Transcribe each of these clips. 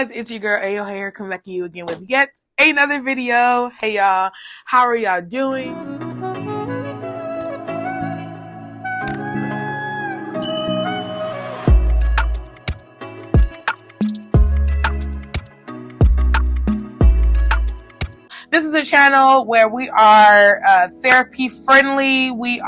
It's your girl Ayo here, coming back to you again with yet another video. Hey y'all, how are y'all doing? This is a channel where we are therapy friendly. We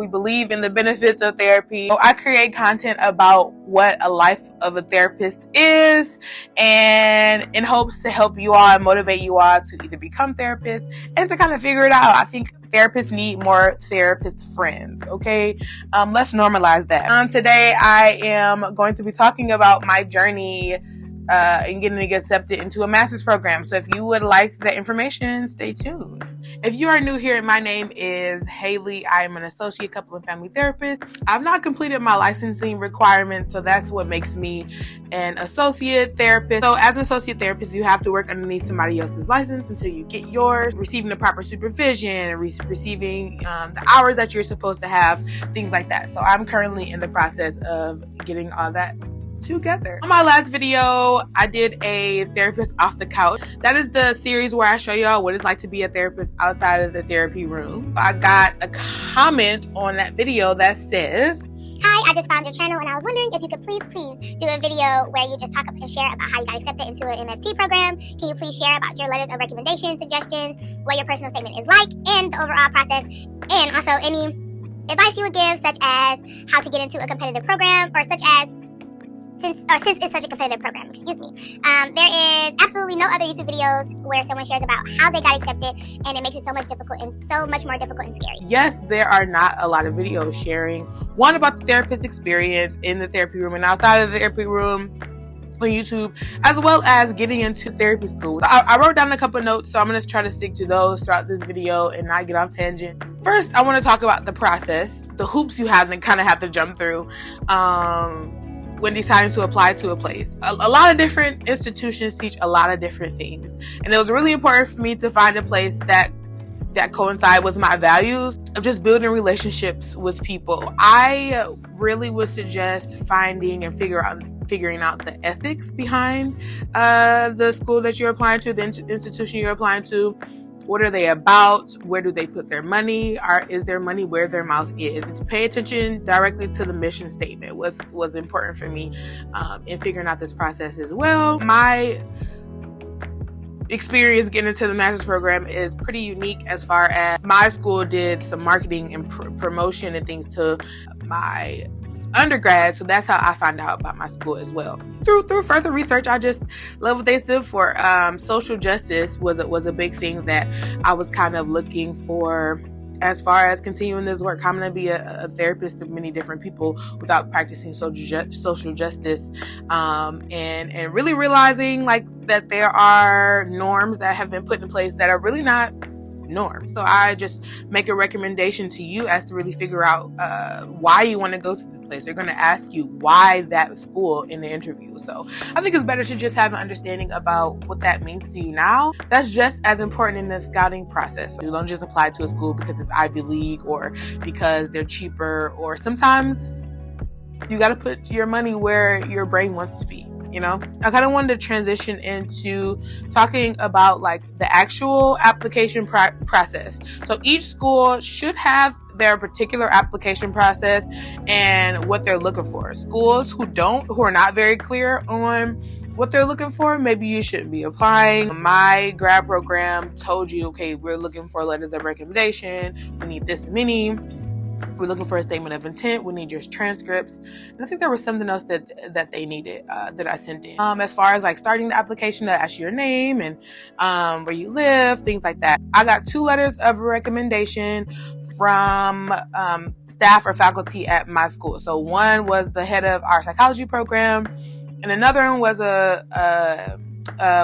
believe in the benefits of therapy. So I create content about what a life of a therapist is, and in hopes to help you all and motivate you all to either become therapists and to kind of figure it out. I think therapists need more therapist friends. Okay, let's normalize that. Today I am going to be talking about my journey and getting accepted into a master's program. So if you would like that information, stay tuned. If you are new here, my name is Haley. I am an associate couple and family therapist. I've not completed my licensing requirements, so that's what makes me an associate therapist. So as an associate therapist, you have to work underneath somebody else's license until you get yours, receiving the proper supervision, receiving the hours that you're supposed to have, things like that. So I'm currently in the process of getting all that together. On my last video, I did a therapist off the couch. That is the series where I show y'all what it's like to be a therapist outside of the therapy room. I got a comment on that video that says, "Hi, I just found your channel and I was wondering if you could please do a video where you just talk and share about how you got accepted into an MFT program. Can you please share about your letters of recommendation, suggestions, what your personal statement is like, and the overall process, and also any advice you would give, such as how to get into a competitive program, or since it's such a competitive program, excuse me. There is absolutely no other YouTube videos where someone shares about how they got accepted, and it makes it so much more difficult and scary." Yes, there are not a lot of videos sharing one about the therapist experience in the therapy room and outside of the therapy room on YouTube, as well as getting into therapy school. I wrote down a couple of notes, so I'm going to try to stick to those throughout this video and not get off tangent. First, I want to talk about the process, the hoops you have to kind of have to jump through when deciding to apply to a place. A lot of different institutions teach a lot of different things, and it was really important for me to find a place that coincide with my values of just building relationships with people. I really would suggest finding and figuring out the ethics behind the school that you're applying to, the institution you're applying to. What are they about? Where do they put their money? Is their money where their mouth is? To pay attention directly to the mission statement was important for me in figuring out this process as well. My experience getting into the master's program is pretty unique, as far as my school did some marketing and promotion and things to my undergrad, so that's how I found out about my school as well. Through further research, I just love what they stood for. Social justice was a big thing that I was kind of looking for as far as continuing this work. I'm going to be a therapist to many different people without practicing social justice, and really realizing like that there are norms that have been put in place that are really not norm. So I just make a recommendation to you as to really figure out why you want to go to this place. They're going to ask you why that school in the interview. So I think it's better to just have an understanding about what that means to you now. That's just as important in the scouting process. You don't just apply to a school because it's Ivy League or because they're cheaper, or sometimes you got to put your money where your brain wants to be. You know, I kind of wanted to transition into talking about like the actual application process. So each school should have their particular application process and what they're looking for. Schools who are not very clear on what they're looking for, maybe you shouldn't be applying. My grad program told you, okay, we're looking for letters of recommendation. We need this many. We're looking for a statement of intent. We need your transcripts. And I think there was something else that they needed that I sent in. As far as like starting the application, to ask your name and where you live, things like that. I got 2 letters of recommendation from staff or faculty at my school. So one was the head of our psychology program, and another one was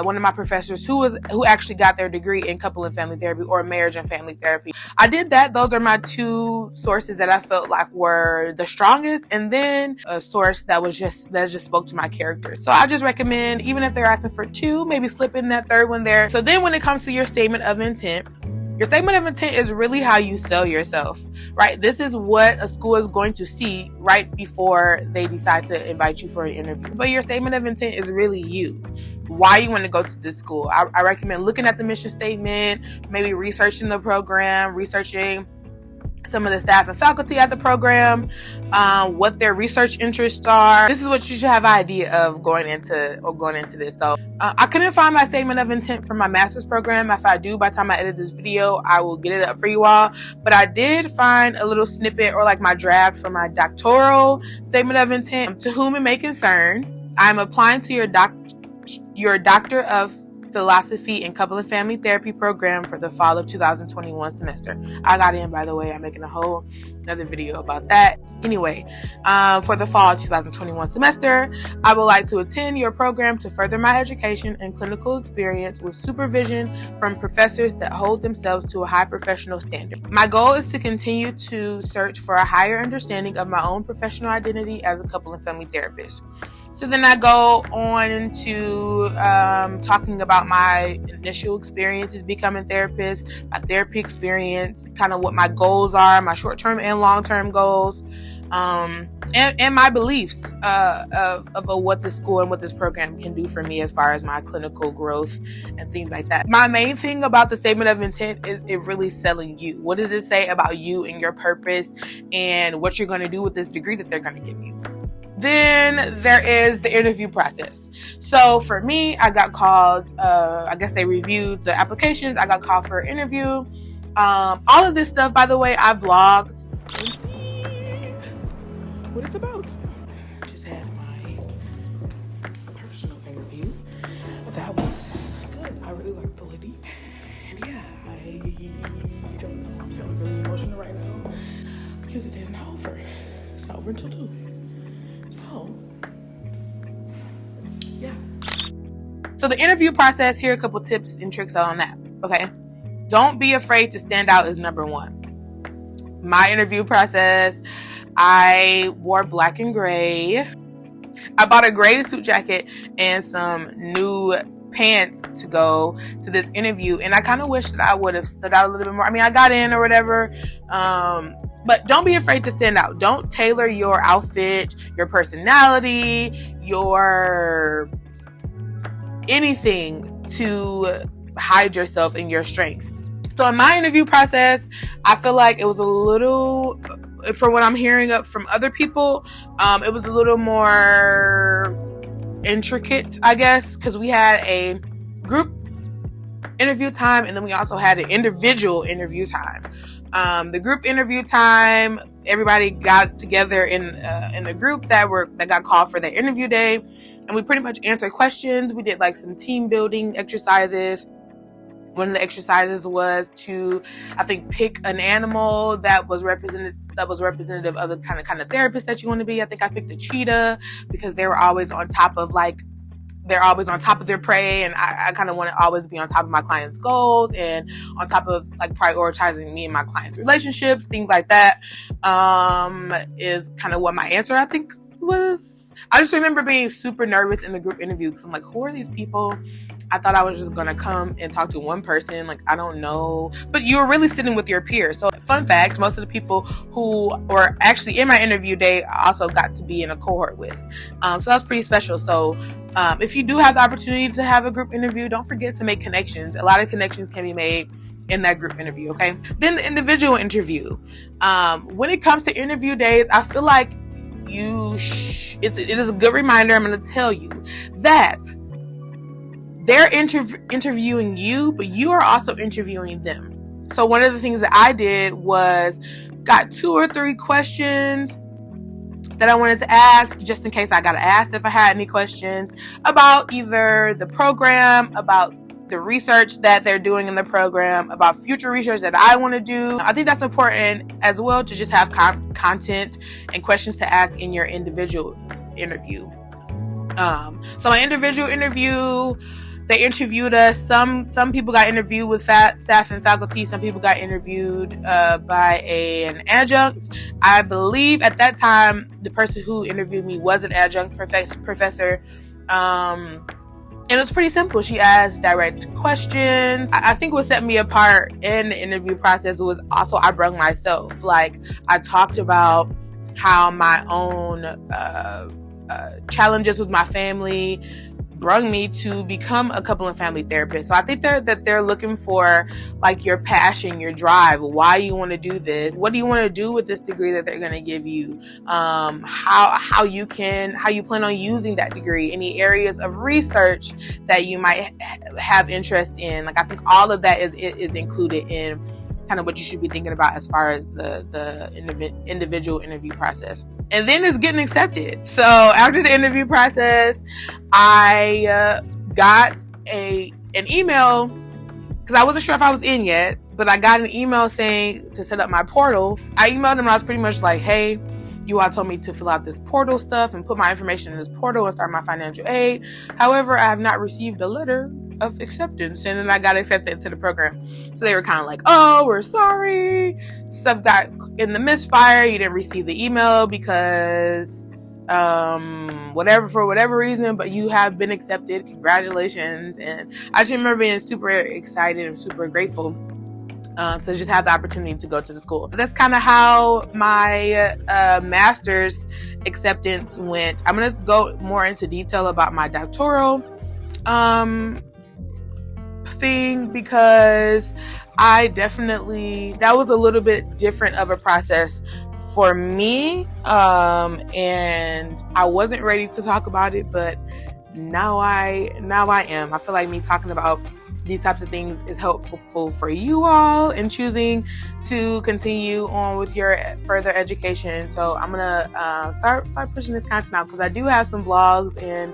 one of my professors who actually got their degree in couple and family therapy, or marriage and family therapy. I did that. Those are my 2 sources that I felt like were the strongest, and then a source that just spoke to my character. So I just recommend, even if they're asking for 2, maybe slip in that 3rd one there. So then when it comes to your statement of intent, your statement of intent is really how you sell yourself, right? This is what a school is going to see right before they decide to invite you for an interview. But your statement of intent is really you. why you want to go to this school. I recommend looking at the mission statement, maybe researching the program, researching some of the staff and faculty at the program, what their research interests are. This is what you should have an idea of going into this. So I couldn't find my statement of intent for my master's program. If I do, by the time I edit this video, I will get it up for you all. But I did find a little snippet, or like my draft for my doctoral statement of intent. To whom it may concern, I'm applying to your Doctor of Philosophy and Couple and Family Therapy program for the fall of 2021 semester. I got in, by the way. I'm making a whole another video about that. Anyway, for the fall 2021 semester, I would like to attend your program to further my education and clinical experience with supervision from professors that hold themselves to a high professional standard. My goal is to continue to search for a higher understanding of my own professional identity as a couple and family therapist. So then I go on into talking about my initial experiences becoming a therapist, my therapy experience, kind of what my goals are, my short-term and long-term goals, and my beliefs of what this school and what this program can do for me as far as my clinical growth and things like that. My main thing about the statement of intent is it really selling you. What does it say about you and your purpose and what you're going to do with this degree that they're going to give you? Then there is the interview process. So for me, I got called, I guess they reviewed the applications. I got called for an interview. All of this stuff, by the way, I vlogged. Let's see what it's about. Just had my personal interview. That was good. I really liked the lady. And yeah, I don't know. I'm feeling really emotional right now because it isn't over. It's not over until 2. So, yeah. So the interview process, here are a couple tips and tricks on that, okay? Don't be afraid to stand out is number 1. My interview process, I wore black and gray. I bought a gray suit jacket and some new pants to go to this interview, and I kind of wish that I would have stood out a little bit more. I mean, I got in or whatever, but don't be afraid to stand out. Don't tailor your outfit, your personality, your anything to hide yourself and your strengths. So in my interview process, I feel like it was a little, from what I'm hearing up from other people, it was a little more intricate, I guess, because we had a group interview time and then we also had an individual interview time. The group interview time, everybody got together in a group that got called for their interview day, and we pretty much answered questions. We did like some team building exercises. One of the exercises was to, I think, pick an animal that was representative of the kind of therapist that you want to be. I think I picked a cheetah because they were always on top of their prey, and I kind of want to always be on top of my clients' goals and on top of like prioritizing me and my clients' relationships, things like that. Is kind of what my answer I think was. I just remember being super nervous in the group interview because I'm like, who are these people? I thought I was just gonna come and talk to one person, like I don't know, but you were really sitting with your peers. So fun fact, most of the people who were actually in my interview day I also got to be in a cohort with, so that's pretty special. So if you do have the opportunity to have a group interview, don't forget to make connections. A lot of connections can be made in that group interview, okay? Then the individual interview. When it comes to interview days, I feel like it is a good reminder. I'm going to tell you that they're interviewing you, but you are also interviewing them. So one of the things that I did was got 2 or 3 questions that I wanted to ask, just in case I got asked if I had any questions about either the program, about the research that they're doing in the program, about future research that I want to do. I think that's important as well, to just have content and questions to ask in your individual interview. So my individual interview, they interviewed us. Some people got interviewed with staff and faculty. Some people got interviewed by an adjunct. I believe at that time, the person who interviewed me was an adjunct professor. And it was pretty simple. She asked direct questions. I think what set me apart in the interview process was also I brung myself. Like, I talked about how my own challenges with my family brung me to become a couple and family therapist. So I think they're looking for like your passion, your drive, why you want to do this, what do you want to do with this degree that they're going to give you, how you plan on using that degree, any areas of research that you might have interest in. Like I think all of that is included in kind of what you should be thinking about as far as the individual interview process. And then it's getting accepted. So after the interview process, I got an email, because I wasn't sure if I was in yet, but I got an email saying to set up my portal. I emailed them and I was pretty much like, hey, you all told me to fill out this portal stuff and put my information in this portal and start my financial aid. However, I have not received a letter of acceptance. And then I got accepted into the program. So they were kind of like, oh, we're sorry. Stuff got in the misfire. You didn't receive the email because for whatever reason, but you have been accepted. Congratulations. And I just remember being super excited and super grateful to just have the opportunity to go to the school. That's kind of how my master's acceptance went. I'm going to go more into detail about my doctoral thing, because that was a little bit different of a process for me, and I wasn't ready to talk about it, but now I am. I feel like me talking about these types of things is helpful for you all in choosing to continue on with your further education. So I'm gonna start pushing this content out, because I do have some vlogs, and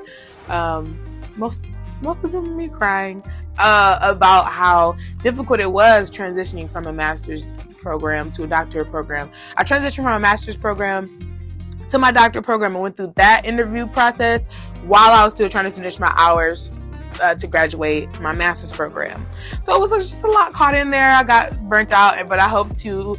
most of them are me crying about how difficult it was transitioning from a master's program to a doctorate program. I transitioned from a master's program to my doctorate program and went through that interview process while I was still trying to finish my hours to graduate my master's program. So it was just a lot caught in there. I got burnt out, but I hope to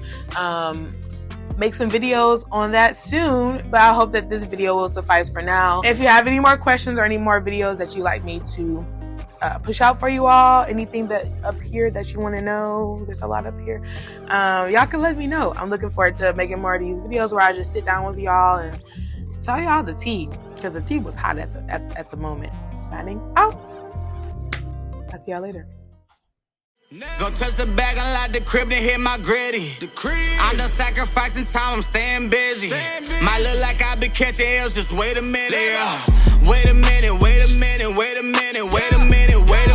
make some videos on that soon, but I hope that this video will suffice for now. If you have any more questions or any more videos that you'd like me to push out for you all, anything that up here that you want to know, there's a lot up here, y'all can let me know. I'm looking forward to making more of these videos where I just sit down with y'all and tell y'all the tea, because the tea was hot at the moment. Signing out. I'll see y'all later. Go touch the bag, unlock the crib, then hit my gritty. I'm done sacrificing time, I'm staying busy. Might look like I been catching L's, just wait a minute. Wait a minute, wait a minute, wait a minute, wait a minute, wait a